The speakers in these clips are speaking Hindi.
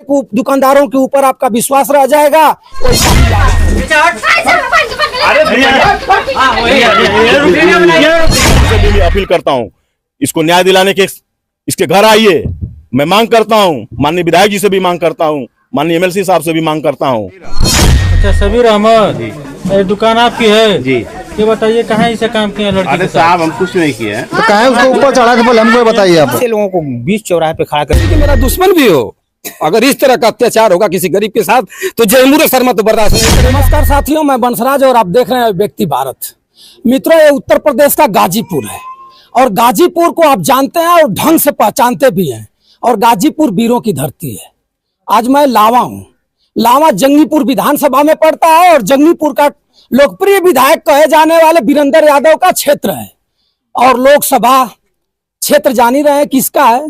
दुकानदारों के ऊपर आपका विश्वास रह जाएगा। अपील करता हूँ, इसको न्याय दिलाने के इसके घर आइए। मैं मांग करता हूँ, माननीय विधायक जी से भी मांग करता हूँ, माननीय एमएलसी साहब से भी मांग करता हूँ। अच्छा सबीर अहमद, दुकान आपकी है जी? ये बताइए कहाँ इसे काम किया लड़की? अरे साहब हम कुछ नहीं किए हैं। तो कहाँ उसको ऊपर चढ़ा के बोले हमको बताइए आप। ऐसे लोगों को बीच चौराहे पे खड़ा कर मेरा दुश्मन भी हो, अगर इस तरह का अत्याचार होगा किसी गरीब के साथ तो जयमुरे शर्मा तो बर्दाश्त नहीं। नमस्कार साथियों, मैं बंसराज और आप देख रहे हैं व्यक्ति भारत। मित्रों, ये उत्तर प्रदेश का गाजीपुर है और गाजीपुर को आप जानते हैं और ढंग से पहचानते भी हैं, और गाजीपुर वीरों की धरती है। आज मैं लावा हूँ। लावा जंगीपुर विधानसभा में पड़ता है और जंगीपुर का लोकप्रिय विधायक कहे जाने वाले वीरेंद्र यादव का क्षेत्र है। और लोकसभा क्षेत्र जान ही रहे हैं किसका है,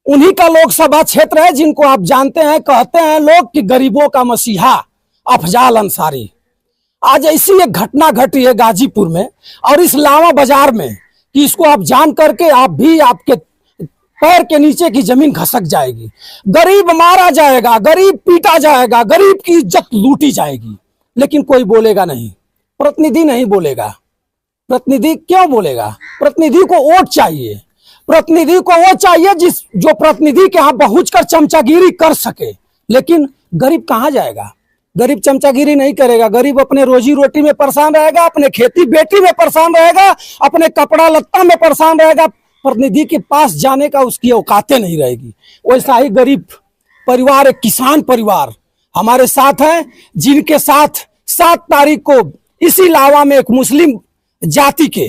उन्हीं का लोकसभा क्षेत्र है जिनको आप जानते हैं, कहते हैं लोग कि गरीबों का मसीहा अफजाल अंसारी। आज ऐसी एक घटना घटी है गाजीपुर में और इस लावा बाजार में कि इसको आप जान करके आप भी आपके पैर के नीचे की जमीन खसक जाएगी। गरीब मारा जाएगा, गरीब पीटा जाएगा, गरीब की इज्जत लूटी जाएगी, लेकिन कोई बोलेगा नहीं। प्रतिनिधि नहीं बोलेगा। प्रतिनिधि क्यों बोलेगा? प्रतिनिधि को वोट चाहिए। प्रतिनिधि को वो चाहिए जो प्रतिनिधि के यहाँ पहुंचकर चमचागिरी कर सके। लेकिन गरीब कहाँ जाएगा? गरीब चमचागिरी नहीं करेगा। गरीब अपने रोजी रोटी में परेशान रहेगा, अपने खेती बेटी में परेशान रहेगा, अपने कपड़ा लत्ता में परेशान रहेगा। प्रतिनिधि के पास जाने का उसकी औकातें नहीं रहेगी। वैसा ही गरीब परिवार, एक किसान परिवार हमारे साथ है, जिनके साथ 7 तारीख को इसी लावा में एक मुस्लिम जाति के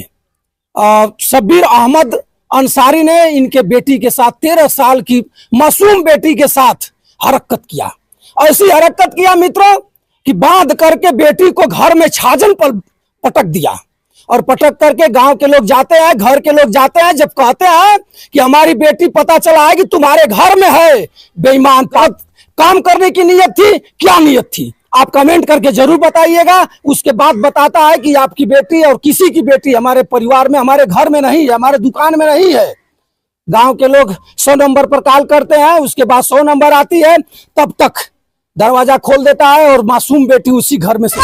शब्बीर अहमद अंसारी ने इनके बेटी के साथ 13 साल की मासूम बेटी के साथ हरकत किया। ऐसी हरकत किया मित्रों कि बांध करके बेटी को घर में छाजन पर पटक दिया। और पटक करके गांव के लोग जाते हैं, घर के लोग जाते हैं, जब कहते हैं कि हमारी बेटी पता चला है कि तुम्हारे घर में है, बेईमान काम करने की नीयत थी, क्या नीयत थी? आप कमेंट करके जरूर बताइएगा। उसके बाद बताता है कि आपकी बेटी और किसी की बेटी हमारे परिवार में, हमारे घर में नहीं है, हमारे दुकान में नहीं है। गांव के लोग 100 नंबर पर कॉल करते हैं, उसके बाद 100 नंबर आती है, तब तक दरवाजा खोल देता है और मासूम बेटी उसी घर में से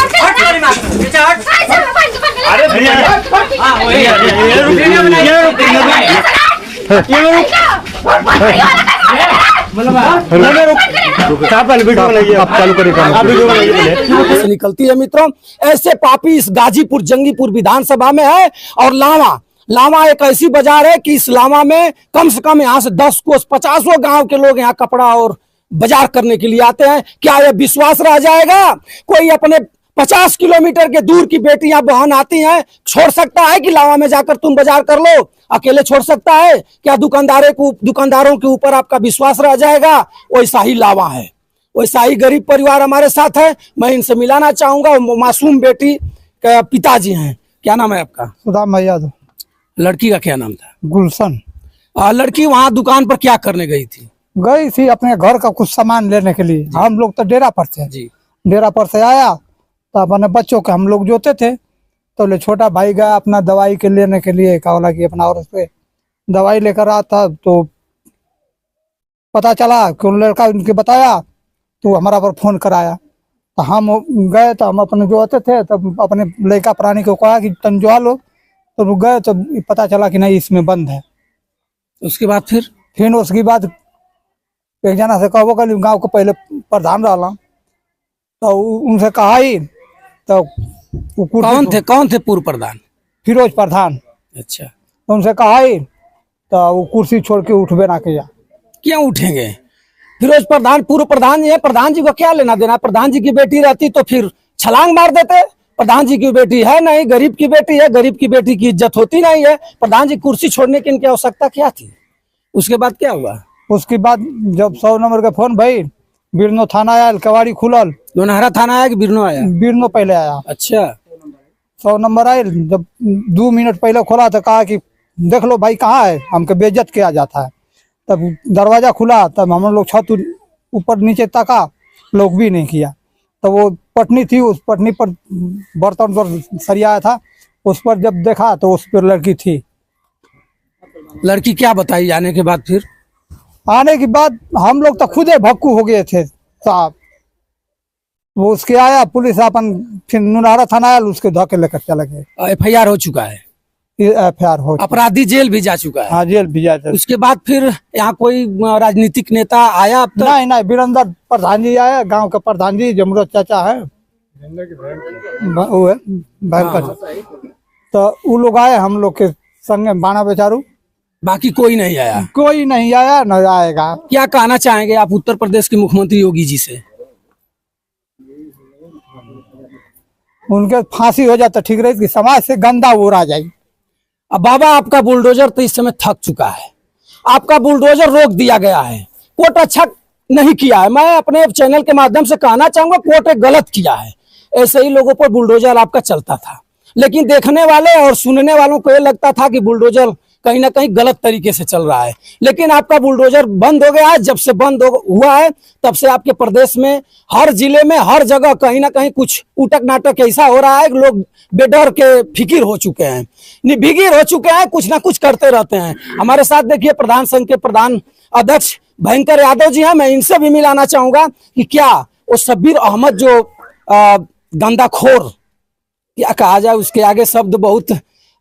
निकलती है। मित्रों, ऐसे पापी इस गाजीपुर जंगीपुर विधानसभा में है। और लावा एक ऐसी बाजार है कि इस लावा में कम से कम यहाँ से 10 कोस 50 गांव के लोग यहाँ कपड़ा और बाजार करने के लिए आते हैं। क्या यह विश्वास रह जाएगा? कोई अपने 50 किलोमीटर के दूर की बेटियां बहन आती हैं, छोड़ सकता है कि लावा में जाकर तुम बाजार कर लो? अकेले छोड़ सकता है क्या? दुकानदारों के ऊपर आपका विश्वास रह जाएगा। वैसा ही लावा है, वैसा ही गरीब परिवार हमारे साथ है। मैं इनसे मिलाना चाहूंगा। मासूम बेटी के पिताजी हैं। क्या नाम है आपका? सुदाम यादव। लड़की का क्या नाम था? गुलशन। लड़की वहाँ दुकान पर क्या करने गई थी? गई थी अपने घर का कुछ सामान लेने के लिए। हम लोग तो डेरा पर थे जी। डेरा पर से आया तो अपने बच्चों के हम लोग जोते थे, तो छोटा भाई गया अपना दवाई के लेने के लिए, कहा बोला कि अपना और पे दवाई लेकर आ था। तो पता चला कि उन लड़का उनके बताया, तो हमारा पर फोन कराया। तो हम गए, तो हम अपने जोते थे, तब अपने लड़का प्राणी को कहा कि तुम जो लो। तो रुक गए, तो पता चला कि नहीं इसमें बंद है। उसके बाद फिर उसके बाद एक जना से कहो कल गाँव को पहले प्रधान रहा, तो उनसे कहा ही, तो कौन थे पूर्व प्रधान? फिरोज प्रधान। अच्छा। तो उनसे कहा ही, तो वो कुर्सी छोड़ के उठबे ना किया। क्यों उठेंगे? फिरोज प्रधान पूर्व प्रधान जी है, प्रधान जी को क्या लेना देना? प्रधान जी की बेटी रहती तो फिर छलांग मार देते। प्रधान जी की बेटी है नहीं, गरीब की बेटी है, गरीब की बेटी की इज्जत होती नहीं है। प्रधान जी कुर्सी छोड़ने की इनकी आवश्यकता क्या थी? उसके बाद क्या हुआ? उसके बाद जब 100 नंबर का फोन भाई, बिरनो थाना आया, कवाड़ी खुलल। दोनहरा थाना आया कि बिरनो आया? बिरनो पहले आया। अच्छा। 100 नंबर आये, जब 2 मिनट पहले खोला तो कहा कि देख लो भाई कहाँ है, हमको बेइज्जत किया जाता है। तब दरवाजा खुला, तब हम लोग छत ऊपर नीचे तका, लोग भी नहीं किया। तो वो पटनी थी, उस पटनी पर बर्तन सरियाया था, उस पर जब देखा तो उस पर लड़की थी। लड़की क्या बताई आने के बाद? फिर आने के बाद हम लोग तो खुदे भक्कू हो गए थे साहब। वो उसके आया पुलिस अपन, फिर नुनारा थाना आया, उसके धोके लेकर चला गया। FIR हो चुका है, FIR हो, अपराधी जेल भी जा चुका है। हाँ जेल भी जाते। उसके बाद फिर यहाँ कोई राजनीतिक नेता आया अब तक? नहीं नहीं, वीरेंद्र प्रधान जी आया, गांव के प्रधान जी जमरोद चाचा है, वो है भयंकर। तो वो लोग आए हम लोग के संगे, बाणा बेचारू, बाकी कोई नहीं आया। कोई नहीं आया, न आएगा। क्या कहना चाहेंगे आप उत्तर प्रदेश के मुख्यमंत्री योगी जी से? उनके फांसी हो जाता ठीक रही कि समाज से गंदा वो आ जाए। अब बाबा आपका बुलडोजर तो इस समय थक चुका है, आपका बुलडोजर रोक दिया गया है, कोर्ट अच्छा नहीं किया है। मैं अपने चैनल के माध्यम से कहना चाहूंगा कोर्ट एक गलत किया है। ऐसे ही लोगों पर बुलडोजर आपका चलता था, लेकिन देखने वाले और सुनने वालों को ये लगता था कि बुलडोजर कहीं ना कहीं गलत तरीके से चल रहा है। लेकिन आपका बुलडोजर बंद हो गया है। जब से बंद हुआ है तब से आपके प्रदेश में हर जिले में हर जगह कहीं ना कहीं कुछ उटक नाटक ऐसा हो रहा है कि लोग बेडर के फिकिर हो चुके हैं, निभिगिर हो चुके हैं, कुछ ना कुछ करते रहते हैं। हमारे साथ देखिए प्रधान संघ के प्रधान अध्यक्ष भयंकर यादव जी हैं। मैं इनसे भी मिलाना चाहूंगा कि क्या वो शब्बीर अहमद जो गंदाखोर क्या कहा जाए, उसके आगे शब्द बहुत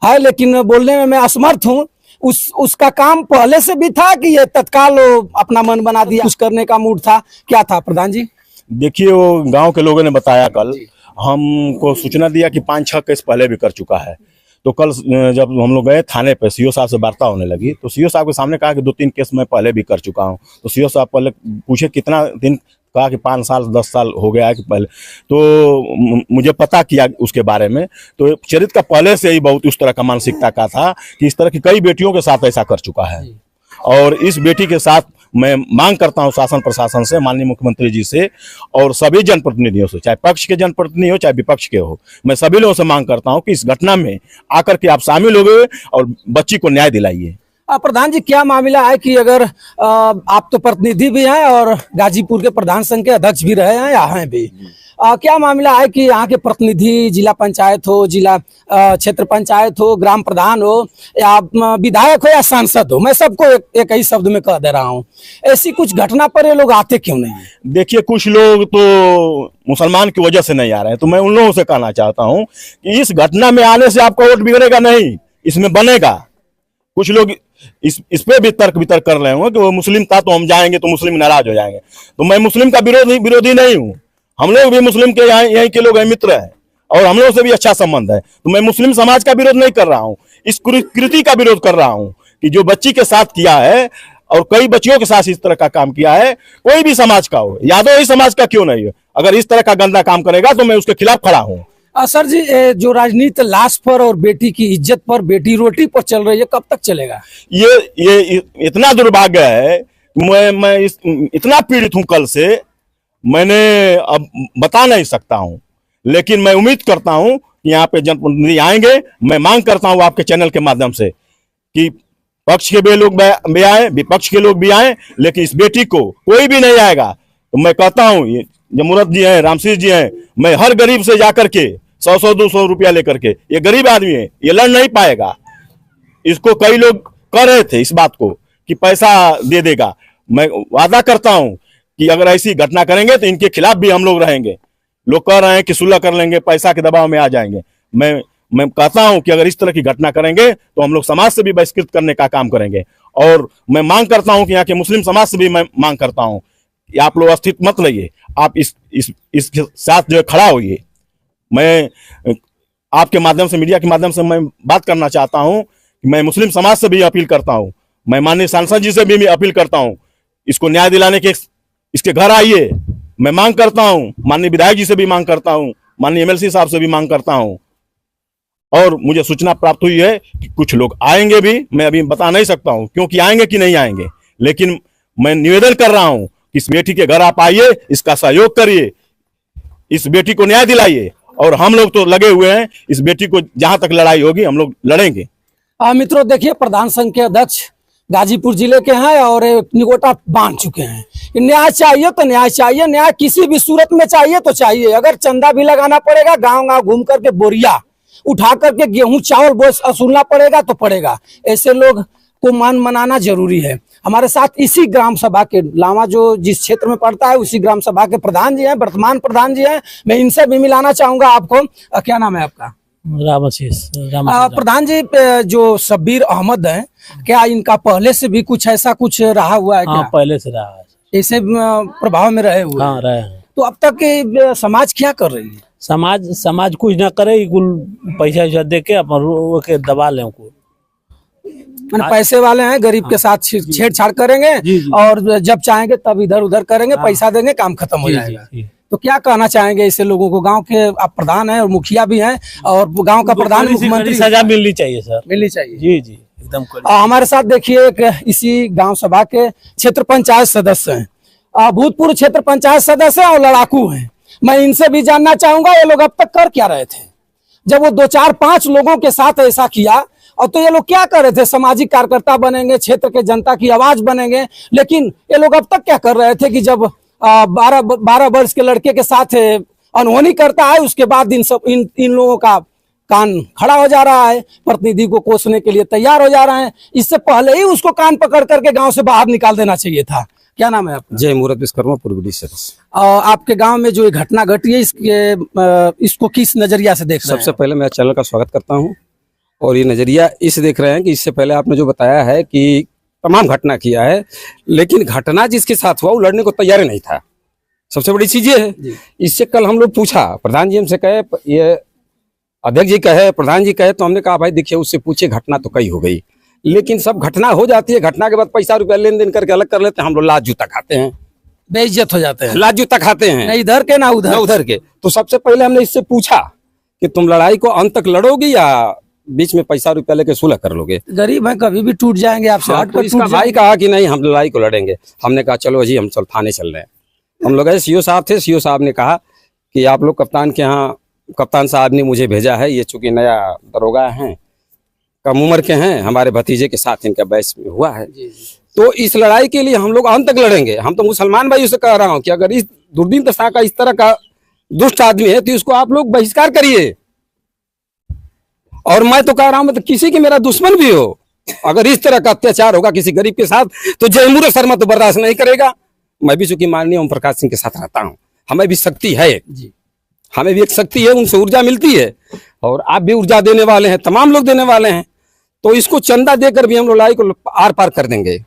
है लेकिन बोलने में मैं असमर्थ हूँ। उसका काम पहले से भी था कि ये तत्काल अपना मन बना दिया, कुछ करने का मूड था, क्या था प्रधान जी? देखिए वो गांव के लोगों ने बताया, कल हमको सूचना दिया कि 5-6 केस पहले भी कर चुका है। तो कल जब हम लोग गए थाने पे, सीओ साहब से वार्ता होने लगी तो सीओ साहब के सामने कहा कि 2-3 केस मैं पहले भी कर चुका हूँ। तो सीओ साहब पहले पूछे कितना दिन, कहा कि 5 साल 10 साल हो गया है कि पहले। तो मुझे पता किया उसके बारे में, तो चरित्र का पहले से ही बहुत उस तरह का मानसिकता का था कि इस तरह की कई बेटियों के साथ ऐसा कर चुका है। और इस बेटी के साथ मैं मांग करता हूं शासन प्रशासन से, माननीय मुख्यमंत्री जी से और सभी जनप्रतिनिधियों से, चाहे पक्ष के जनप्रतिनिधि हो चाहे विपक्ष के हो, मैं सभी लोगों से मांग करता हूं कि इस घटना में आकर के आप शामिल हो गए और बच्ची को न्याय दिलाइए। प्रधान जी क्या मामला है कि अगर आप तो प्रतिनिधि भी हैं और गाजीपुर के प्रधान संघ के अध्यक्ष भी रहे हैं या हैं भी, क्या मामला है कि यहाँ के प्रतिनिधि, जिला पंचायत हो, जिला क्षेत्र पंचायत हो, ग्राम प्रधान हो या विधायक हो या सांसद हो, मैं सबको एक ही शब्द में कह दे रहा हूँ, ऐसी कुछ घटना पर ये लोग आते क्यों नहीं? देखिए कुछ लोग तो मुसलमान की वजह से नहीं आ रहे हैं, तो मैं उन लोगों से कहना चाहता हूँ कि इस घटना में आने से आपका वोट बिगड़ेगा नहीं, इसमें बनेगा। कुछ लोग इस पे भी तर्क वितर्क कर रहे होंगे कि वो मुस्लिम था तो हम जाएंगे तो मुस्लिम नाराज हो जाएंगे। तो मैं मुस्लिम का विरोधी नहीं हूँ, हम लोग भी मुस्लिम के यहीं के लोग हैं, मित्र हैं और हम लोग से भी अच्छा संबंध है। तो मैं मुस्लिम समाज का विरोध नहीं कर रहा हूँ, इस कृति का विरोध कर रहा हूँ कि जो बच्ची के साथ किया है और कई बच्चियों के साथ इस तरह का काम किया है, कोई भी समाज का हो, यादव ही समाज का क्यों नहीं हो, अगर इस तरह का गंदा काम करेगा तो मैं उसके खिलाफ खड़ा हूँ। सर जी जो राजनीति लाश पर और बेटी की इज्जत पर, बेटी रोटी पर चल रही है, कब तक चलेगा? ये इतना दुर्भाग्य है, मैं इतना पीड़ित हूँ कल से, मैंने अब बता नहीं सकता हूँ, लेकिन मैं उम्मीद करता हूँ कि यहाँ पे जनप्रतिनिधि आएंगे। मैं मांग करता हूँ आपके चैनल के माध्यम से कि पक्ष के भी लोग भी आए, विपक्ष के लोग भी आए, लेकिन इस बेटी को कोई भी नहीं आएगा। तो मैं कहता हूँ जमुरत जी हैं, रामशीष जी हैं, मैं हर गरीब से जाकर के 100-200 रुपया लेकर के, ये गरीब आदमी है, ये लड़ नहीं पाएगा। इसको कई लोग कह रहे थे इस बात को कि पैसा दे देगा। मैं वादा करता हूं कि अगर ऐसी घटना करेंगे तो इनके खिलाफ भी हम लोग रहेंगे। लोग कह रहे हैं कि सुलह कर लेंगे, पैसा के दबाव में आ जाएंगे। मैं कहता हूं कि अगर इस तरह की घटना करेंगे तो हम लोग समाज से भी बहिष्कृत करने का काम करेंगे। और मैं मांग करता हूं कि यहाँ के मुस्लिम समाज से भी मैं मांग करता हूं कि आप लोग अस्तित्व मत रहिए, आप इसके साथ जो है खड़ा होइए। मैं आपके माध्यम से, मीडिया के माध्यम से मैं बात करना चाहता हूं कि मैं मुस्लिम समाज से भी अपील करता हूं, मैं माननीय सांसद जी से भी अपील करता हूं, इसको न्याय दिलाने के इसके घर आइए। मैं मांग करता हूं, माननीय विधायक जी से भी मांग करता हूं, माननीय MLC साहब से भी मांग करता हूं। और मुझे सूचना प्राप्त हुई है कि कुछ लोग आएंगे भी, मैं अभी बता नहीं सकता हूं क्योंकि आएंगे कि नहीं आएंगे, लेकिन मैं निवेदन कर रहा हूं कि इस बेटी के घर आप आइए, इसका सहयोग करिए, इस बेटी को न्याय दिलाइए। और हम लोग तो लगे हुए हैं, इस बेटी को जहां तक लड़ाई होगी हम लोग लड़ेंगे। मित्रों देखिए प्रधान संघ के अध्यक्ष गाजीपुर जिले के हैं और निगोटा बांध चुके हैं। न्याय चाहिए तो न्याय चाहिए, न्याय किसी भी सूरत में चाहिए तो चाहिए। अगर चंदा भी लगाना पड़ेगा, गांव गांव घूम करके बोरिया उठा करके गेहूं चावल बोझ वसूलना पड़ेगा तो पड़ेगा। ऐसे लोग को मान मनाना जरूरी है। हमारे साथ इसी ग्राम सभा के लावा जो जिस क्षेत्र में पड़ता है उसी ग्राम सभा के प्रधान जी हैं, वर्तमान प्रधान जी हैं। मैं इनसे भी मिलाना चाहूंगा आपको। क्या नाम है आपका? रामाशीष प्रधान जी, जो शब्बीर अहमद हैं, क्या इनका पहले से भी कुछ ऐसा कुछ रहा हुआ है? हाँ, क्या पहले से रहा है। ऐसे प्रभाव में रहे हुए? हाँ, रहे हैं। तो अब तक के समाज क्या कर रही है? समाज कुछ ना करे, कुल पैसा वैसा दे के अपन के दबा ले उनको। मैंने पैसे वाले हैं, गरीब के साथ छेड़छाड़ करेंगे और जब चाहेंगे तब इधर उधर करेंगे, पैसा देंगे, काम खत्म हो जाएगा। तो क्या कहना चाहेंगे ऐसे लोगों को? गांव के आप प्रधान हैं और मुखिया भी हैं और गांव का प्रधान मुख्यमंत्री। सजा मिलनी चाहिए सर, मिलनी चाहिए। जी जी, एकदम। हमारे साथ देखिए एक इसी गांव सभा के क्षेत्र पंचायत सदस्य हैं, भूतपूर्व क्षेत्र पंचायत सदस्य हैं और लड़ाकू हैं। मैं इनसे भी जानना चाहूंगा ये लोग अब तक कर क्या रहे थे जब वो 2 4 5 लोगों के साथ ऐसा किया। और तो ये लोग क्या कर रहे थे? सामाजिक कार्यकर्ता बनेंगे, क्षेत्र के जनता की आवाज बनेंगे। लेकिन ये लोग अब तक क्या कर रहे थे कि जब 12 वर्ष के लड़के के साथ अनहोनी करता है, उसके बाद इन लोगों का कान खड़ा हो जा रहा है, प्रतिनिधि को कोसने के लिए तैयार हो जा रहे हैं। इससे पहले ही उसको कान पकड़ करके गांव से बाहर निकाल देना चाहिए था। क्या नाम है आपका? जय मुहूर्त विश्वकर्मा, पूर्व सदस्य। आपके गांव में जो ये घटना घटी है इसको किस नजरिया से देख रहे हैं? सबसे पहले मैं चैनल का स्वागत करता हूं और ये नजरिया इस देख रहे हैं कि इससे पहले आपने जो बताया है कि तमाम घटना किया है, लेकिन घटना जिसके साथ हुआ वो लड़ने को तैयार नहीं था। सबसे बड़ी चीज ये है। इससे कल हम लोग पूछा, प्रधान जी हमसे कहे, ये अध्यक्ष जी कहे, प्रधान जी कहे, तो हमने कहा भाई देखिए उससे पूछे, घटना तो कई हो गई, लेकिन सब घटना हो जाती है, घटना के बाद पैसा रुपया लेन देन करके अलग कर लेते हैं, हम लोग लात जूता खाते हैं, बेइज्जत हो जाते हैं, लात जूता खाते हैं, ना इधर के ना उधर के। तो सबसे पहले हमने इससे पूछा कि तुम लड़ाई को अंत तक लड़ोगे या बीच में पैसा रुपया लेके सुलह कर लोगे? गरीब है, कभी भी टूट जाएंगे आपसे। हाँ, तो इसका भाई कहा कि नहीं हम लड़ाई को लड़ेंगे। हमने कहा चलो जी हम थाने चल रहे हैं। हम लोग सीओ साहब थे, सीओ साहब ने कहा कि आप लोग कप्तान के यहाँ, कप्तान साहब ने मुझे भेजा है, ये चूंकि नया दरोगा हैं, कम उम्र के हैं, हमारे भतीजे के साथ इनका बहस हुआ है, तो इस लड़ाई के लिए हम लोग अंत तक लड़ेंगे। हम तो मुसलमान भाई से कह रहा हूँ कि अगर इस दुर्दीन दशा का इस तरह का दुष्ट आदमी है तो इसको आप लोग बहिष्कार करिए। और मैं तो कह रहा हूं, मतलब किसी की मेरा दुश्मन भी हो, अगर इस तरह का अत्याचार होगा किसी गरीब के साथ तो जयमुर शर्मा तो बर्दाश्त नहीं करेगा। मैं भी चूंकि माननीय ओम प्रकाश सिंह के साथ रहता हूं, हमें भी शक्ति है, हमें भी एक शक्ति है, उनसे ऊर्जा मिलती है और आप भी ऊर्जा देने वाले हैं, तमाम लोग देने वाले हैं, तो इसको चंदा देकर भी हम लड़ाई को आर पार कर देंगे।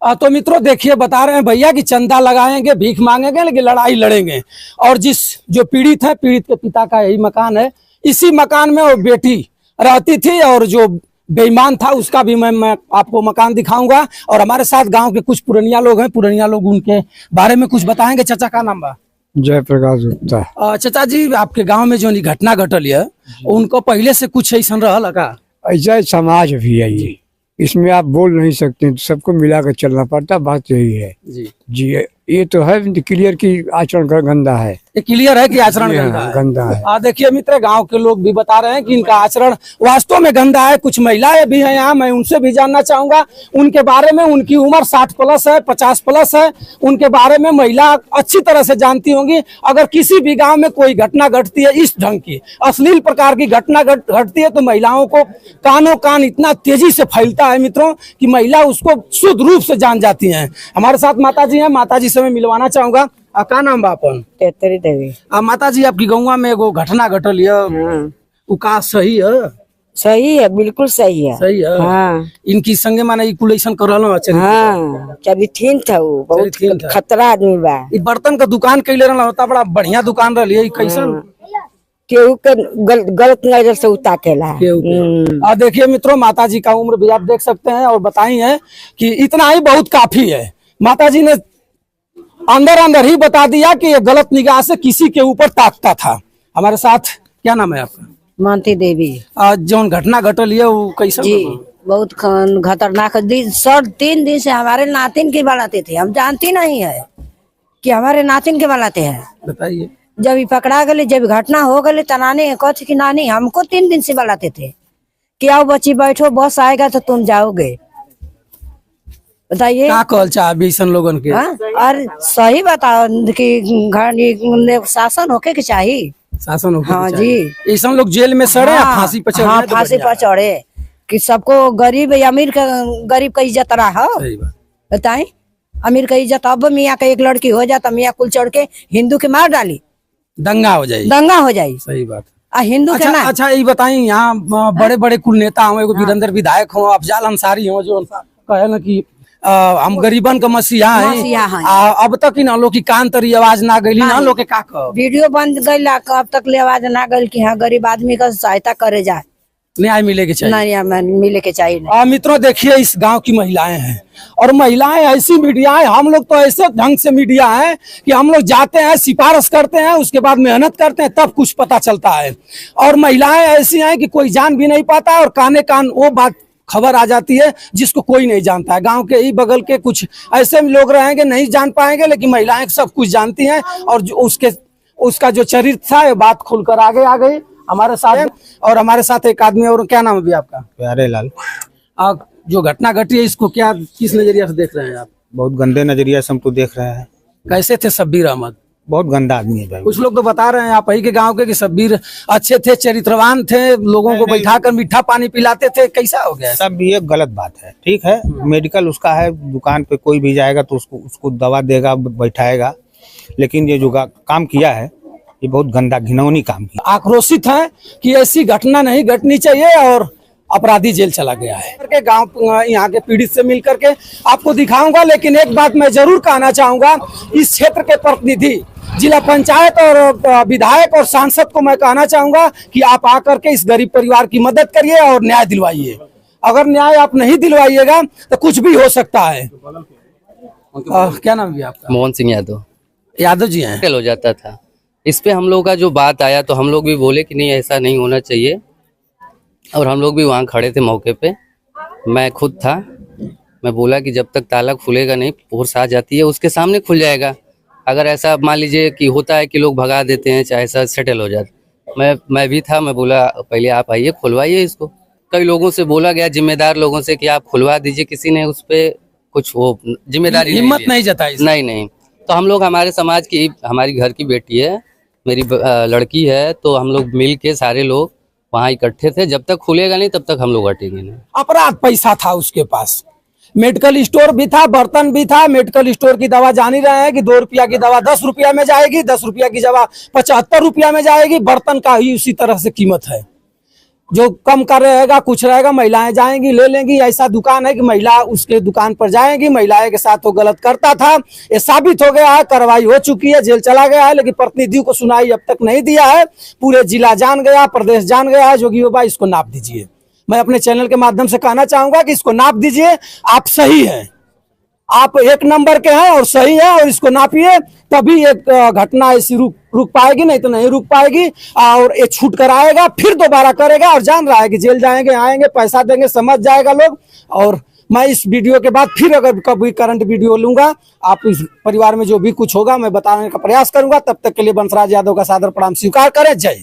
तो मित्रों देखिए, बता रहे हैं भैया कि चंदा लगाएंगे, भीख मांगेंगे, लेकिन लड़ाई लड़ेंगे। और जो पीड़ित है, पीड़ित के पिता का यही मकान है, इसी मकान में वो बेटी रहती थी और जो बेईमान था उसका भी मैं आपको मकान दिखाऊंगा। और हमारे साथ गांव के कुछ पुरनिया लोग हैं, पुरनिया लोग उनके बारे में कुछ बताएंगे। चाचा का नाम बा? जय प्रकाश गुप्ता। चाचा जी, आपके गांव में जो घटना घटल है उनको पहले से कुछ ऐसा रहल का? ऐसा समाज भी है ये, इसमें आप बोल नहीं सकते, सबको मिला कर चलना पड़ता, बात यही है जी। ये तो है क्लियर की आचरण गंदा है, ये क्लियर है कि आचरण गंदा है। देखिए मित्र, गांव के लोग भी बता रहे हैं कि इनका आचरण वास्तव में गंदा है। कुछ महिलाएं भी हैं यहाँ, मैं उनसे भी जानना चाहूंगा उनके बारे में। उनकी उम्र 60 प्लस है, 50 प्लस है, उनके बारे में महिला अच्छी तरह से जानती होंगी। अगर किसी भी गाँव में कोई घटना घटती है इस ढंग की, अश्लील प्रकार की घटना घटती है, तो महिलाओं को कानों कान इतना तेजी से फैलता है मित्रों कि महिला उसको शुद्ध रूप से जान जाती है। हमारे साथ माता जी है, माता जी से मैं मिलवाना चाहूंगा। का नाम बापन? तेतरी देवी। माता जी, आपकी गौवा में एगो घटना घटल है, उ का सही है? सही है, बिल्कुल सही है। सही है। हाँ। इनकी संगे माने इकुलेशन करल? हाँ, चरिथीन था वो, बहुत खतरा आदमी बा। ई बर्तन का दुकान कैले रहला, होता बड़ा बढ़िया दुकान रहली है, कैसन केहू के गलत नजर से उताकेला। देखिए मित्रों, माता जी का उम्र भी आप देख सकते हैं और बताई है कि इतना ही बहुत काफी है। माता जी ने अंदर अंदर ही बता दिया कि ये गलत निगाह से किसी के ऊपर ताकता था। हमारे साथ, क्या नाम है आपका? मानती देवी। जो घटना घटल है वो कैसा? जी बहुत खतरनाक। 3 दिन से हमारे नातिन के बनाते थे, हम जानती नहीं है कि हमारे नातिन के बनाते हैं। बताइए। जब पकड़ा गए, जब घटना हो गई, तो नानी कहती कि नानी हमको 3 दिन से बुलाते थे कि आओ बच्ची बैठो, बस आएगा तो तुम जाओगे। बताइए क्या कहल चाहे लोगन के? और सही बताओ कि शासन होके के चाहिए, शासन होके। हाँ जी, ऐसा लोग जेल में सड़े, फांसी पर चढ़े। हाँ, फांसी पर चढ़े कि सबको गरीब या अमीर का, गरीब का इज्जत रहा। बताएं, अमीर का इज्जत अब मियाँ का एक लड़की हो जाता मियाँ कुल चढ़ के हिंदू के मार डाली, दंगा हो जाएगी। दंगा हो जाई। सही बात। हिंदू के अच्छा ना अच्छा, ये बताइए, यहाँ बड़े बड़े कुल नेता हो, एगो वीरेंद्र विधायक हो, अफजाल अंसारी हो, जो कहे ना कि हम गरीबन का मसीहा मसीहा हैं। हैं। अब तक इन लोग की कान तरी आवाज ना गई ना, लोग के का कहो? वीडियो बंद गई, अब तक ले आवाज ना गई कि हाँ गरीब आदमी का सहायता करे जाए, न्याय मिलेगी चाहिए। नहीं मिले के चाहिए नहीं। मित्रों देखिए, इस गांव की महिलाएं हैं, और महिलाएं ऐसी मीडिया है, हम लोग तो ऐसे ढंग से मीडिया है कि हम लोग जाते हैं, सिफारिश करते हैं, उसके बाद मेहनत करते हैं, तब कुछ पता चलता है। और महिलाएं ऐसी हैं कि कोई जान भी नहीं पाता, और काने कान वो बात खबर आ जाती है जिसको कोई नहीं जानता है। गांव के ही बगल के कुछ ऐसे लोग रहेंगे नहीं जान पाएंगे, लेकिन महिलाएं सब कुछ जानती हैं, और जो उसका जो चरित्र था, ये बात खुलकर आगे आ गई हमारे साथ। और हमारे साथ एक आदमी, और क्या नाम है भी आपका? प्यारे लाल। जो घटना घटी है, इसको क्या, किस नजरिया से देख रहे हैं आप? बहुत गंदे नजरिया से हम तो देख रहे हैं। कैसे थे शब्बीर अहमद? बहुत गंदा आदमी है भाई। कुछ लोग तो बता रहे हैं आप ही के गांव के कि शब्बीर अच्छे थे, चरित्रवान थे, लोगों को बैठाकर मीठा पानी पिलाते थे, कैसा हो गया? सब ये गलत बात है। ठीक है, मेडिकल उसका है, दुकान पे कोई भी जाएगा तो उसको दवा देगा, बैठाएगा, लेकिन ये जो काम किया है ये बहुत गंदा घिनौनी काम किया। आक्रोशित है कि ऐसी घटना नहीं घटनी चाहिए, और अपराधी जेल चला गया है। करके गांव यहाँ के पीड़ित से मिल करके आपको दिखाऊंगा, लेकिन एक बात मैं जरूर कहना चाहूंगा, इस क्षेत्र के प्रतिनिधि, जिला पंचायत और विधायक और सांसद को मैं कहना चाहूंगा कि आप आकर के इस गरीब परिवार की मदद करिए और न्याय दिलवाइए। अगर न्याय आप नहीं दिलवाइएगा तो कुछ भी हो सकता है। क्या नाम है आपका? मोहन सिंह यादव। यादव जी हैं। हो जाता था इस पे हम लोग का जो बात आया, तो हम लोग भी बोले कि नहीं ऐसा नहीं होना चाहिए, और हम लोग भी वहाँ खड़े थे मौके पे। मैं खुद था, मैं बोला कि जब तक ताला खुलेगा नहीं, फोर्स आ जाती है उसके सामने खुल जाएगा। अगर ऐसा मान लीजिए कि होता है कि लोग भगा देते हैं, चाहे ऐसा सेटल हो जाए, मैं भी था, मैं बोला पहले आप आइए खुलवाइए इसको। कई लोगों से बोला गया, जिम्मेदार लोगों से, कि आप खुलवा दीजिए, किसी ने उस पर कुछ वो जिम्मेदारी हिम्मत नहीं जताई। नहीं। तो हम लोग, हमारे समाज की, हमारी घर की बेटी है, मेरी लड़की है, तो हम लोग मिल के सारे लोग वहाँ इकट्ठे थे। जब तक खुलेगा नहीं तब तक हम लोग हटेंगे नहीं। अपराध पैसा था उसके पास, मेडिकल स्टोर भी था, बर्तन भी था। मेडिकल स्टोर की दवा जान ही रहे हैं कि 2 रुपया की दवा 10 रुपया में जाएगी, 10 रुपया की दवा 75 रुपया में जाएगी। बर्तन का ही उसी तरह से कीमत है, जो कम का रहेगा, कुछ रहेगा, महिलाएं जाएंगी ले लेंगी। ऐसा दुकान है कि महिला उसके दुकान पर जाएंगी, महिलाएं के साथ वो गलत करता था। ये साबित हो गया है, कार्रवाई हो चुकी है, जेल चला गया है, लेकिन प्रतिनिधियों को सुनाई अब तक नहीं दिया है। पूरे जिला जान गया, प्रदेश जान गया है। जोगी बाबा, इसको नाप दीजिए। मैं अपने चैनल के माध्यम से कहना चाहूंगा कि इसको नाप दीजिए। आप सही हैं, आप एक नंबर के हैं और सही है, और इसको नापिए, तभी एक घटना ऐसी रुक पाएगी, नहीं तो नहीं रुक पाएगी। और ये छूट कर आएगा, फिर दोबारा करेगा, और जान रहा है कि जेल जाएंगे, आएंगे, पैसा देंगे, समझ जाएगा लोग। और मैं इस वीडियो के बाद फिर अगर कभी करंट वीडियो लूंगा, आप इस परिवार में जो भी कुछ होगा मैं बताने का प्रयास करूंगा। तब तक के लिए बंसराज यादव का सादर प्रणाम स्वीकार करें। जय।